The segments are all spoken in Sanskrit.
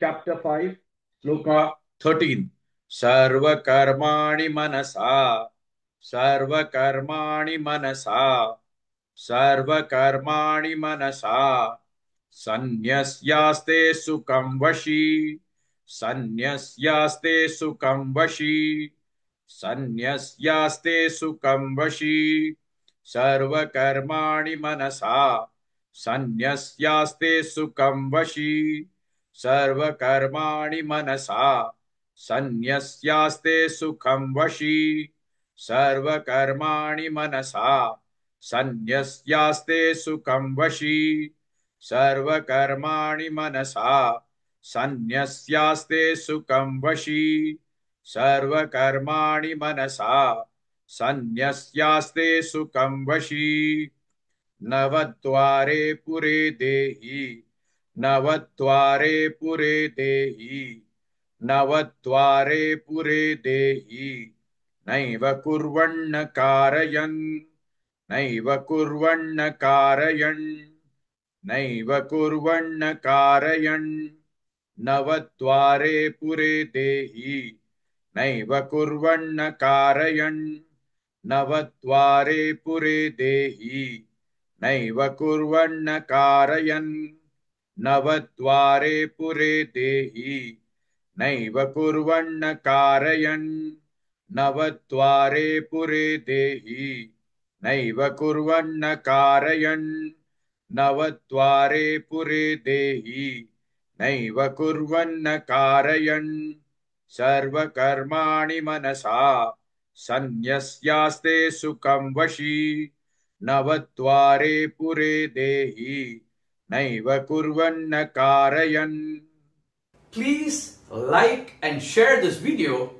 chapter 5, sloka 13. Sarvakarmani manasa, sarvakarmani manasa, sarvakarmani manasa, sanyasyaste sukam vashi, sanyasyaste sukam vashi, sanyasyaste sukam vashi, sarvakarmani manasa, sanyasyaste sukam vashi, सर्वकर्माणि मनसा सन्न्यस्यास्ते सुखं वशी सर्वकर्माणि मनसा सन्न्यस्यास्ते सुखं वशी सर्वकर्माणि मनसा सन्न्यस्यास्ते सुखं वशी सर्वकर्माणि मनसा सन्न्यस्यास्ते सुखं वशी नवद्वारे पुरे देहि नवद्वारे पुरे देहि नवद्वारे पुरे देहि नैव कुर्वन्न कारयन् नैव कुर्वन्न कारयन् नैव कुर्वन्न कारयन् नवद्वारे पुरे देहि नैव कुर्वन्न कारयन् नवद्वारे पुरे देहि नैव कुर्वन्न कारयन् नवद्वारे पुरे देहि नैव कुर्वन्न कारयन् नवद्वारे पुरे देहि नैव कुर्वन्न कारयन् नवद्वारे पुरे देहि नैव कुर्वन्न कारयन् सर्वकर्माणि मनसा सन्न्यस्यास्ते सुखं वशी नवद्वारे पुरे देहि नैव कुर्वन्न कारयन्. Please like and share this video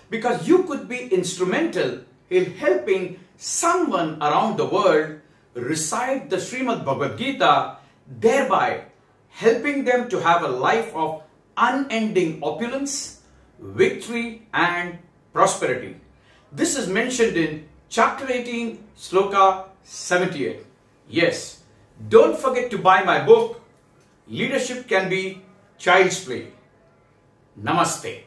because you could be instrumental in helping someone around the world recite the Srimad Bhagavad Gita, thereby helping them to have a life of unending opulence, victory and prosperity. This is mentioned in chapter 18, sloka 78. Yes. Don't forget to buy my book, Leadership Can Be Child's Play. Namaste.